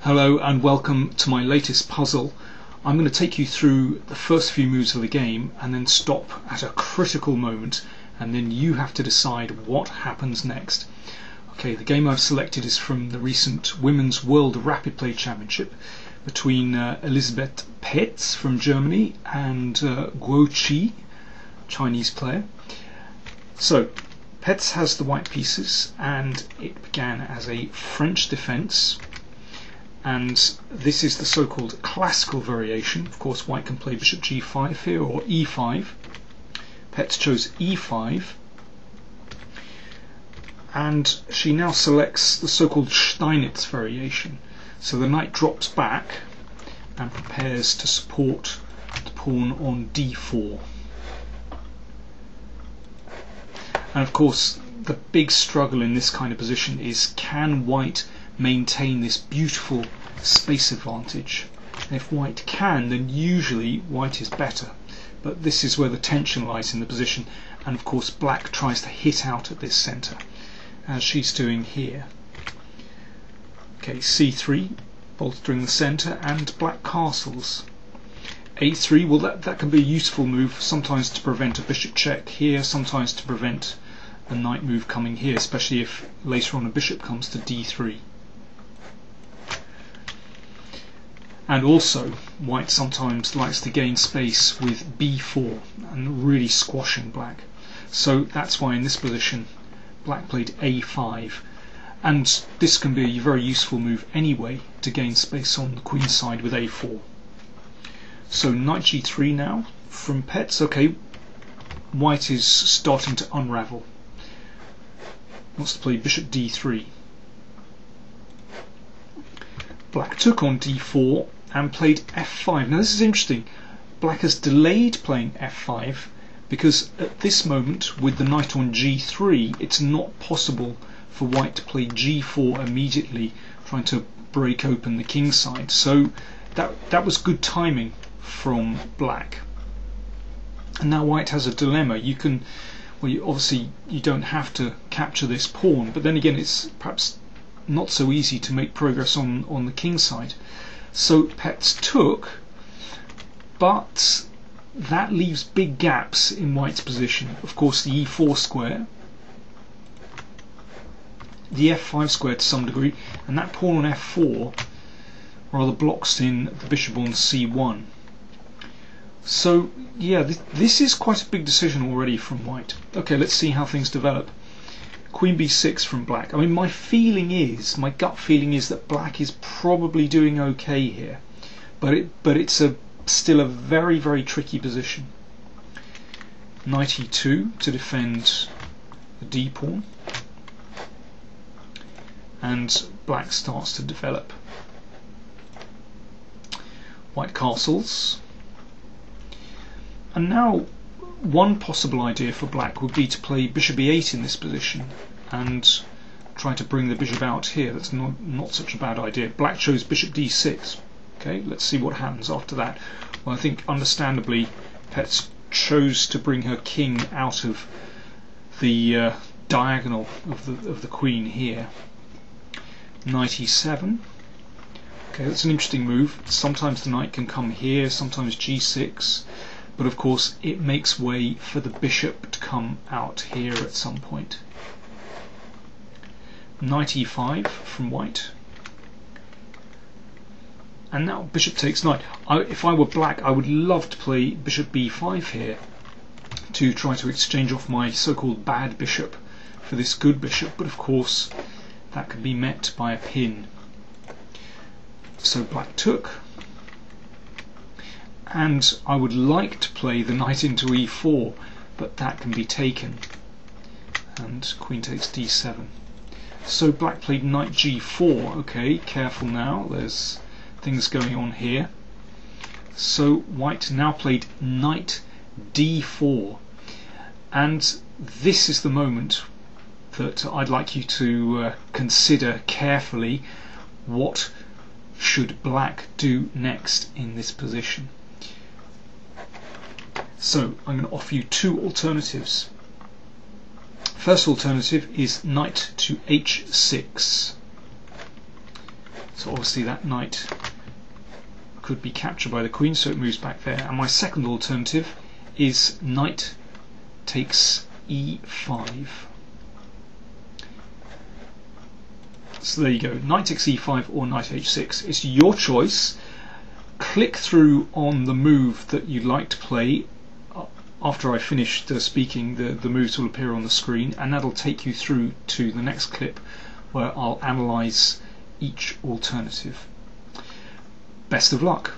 Hello and welcome to my latest puzzle. I'm going to take you through the first few moves of the game and then stop at a critical moment, and then you have to decide what happens next. Okay, the game I've selected is from the recent Women's World Rapid Play Championship between Elisabeth Petz from Germany and Guo Qi, Chinese player. So Petz has the white pieces and it began as a French defence. And this is the so-called classical variation. Of course, white can play bishop g5 here, or e5. Petz chose e5. And she now selects the so-called Steinitz variation. So the knight drops back and prepares to support the pawn on d4. And of course, the big struggle in this kind of position is, can white maintain this beautiful space advantage? And if white can, then usually white is better, but this is where the tension lies in the position, and of course black tries to hit out at this centre as she's doing here. Okay, c3, bolstering the centre, and black castles. a3, well that can be a useful move, sometimes to prevent a bishop check here, sometimes to prevent a knight move coming here, especially if later on a bishop comes to d3. And also, white sometimes likes to gain space with b4 and really squashing black. So that's why in this position black played a5, and this can be a very useful move anyway to gain space on the queen side with a4. So knight g3 now from Petz. Okay, white is starting to unravel. Wants to play bishop d3. Black took on d4 and played f5. Now this is interesting. Black has delayed playing f5 because at this moment with the knight on g3 it's not possible for white to play g4 immediately, trying to break open the king side. So that was good timing from black. And now white has a dilemma. You can, well, obviously you don't have to capture this pawn, but then again it's perhaps not so easy to make progress on the king side. So Petz took, but that leaves big gaps in white's position. Of course, the e4 square, the f5 square to some degree, and that pawn on f4 rather blocks in the bishop on c1. So yeah, this is quite a big decision already from white. Okay, let's see how things develop. Queen b6 from black. I mean, my gut feeling is that black is probably doing okay here, but it's still a very, very tricky position. Knight e2 to defend the d pawn, and black starts to develop. White castles, and now one possible idea for black would be to play bishop e8 in this position and try to bring the bishop out here. That's not such a bad idea. Black chose bishop d6. Okay, let's see what happens after that. Well, I think understandably Petz chose to bring her king out of the diagonal of the queen here. Knight e7. Okay, that's an interesting move. Sometimes the knight can come here, sometimes g6. But of course it makes way for the bishop to come out here at some point. Knight e5 from white. And now bishop takes knight. If I were black, I would love to play bishop b5 here to try to exchange off my so-called bad bishop for this good bishop, but of course that can be met by a pin. So black took. And I would like to play the knight into e4, but that can be taken. And queen takes d7. So black played knight g4. Okay, careful now, there's things going on here. So white now played knight d4. And this is the moment that I'd like you to consider carefully. What should black do next in this position? So I'm going to offer you two alternatives. First alternative is knight to h6. So obviously that knight could be captured by the queen, so it moves back there. And my second alternative is knight takes e5. So there you go, knight takes e5 or knight h6. It's your choice. Click through on the move that you'd like to play. After I finished speaking, the moves will appear on the screen, and that'll take you through to the next clip where I'll analyse each alternative. Best of luck.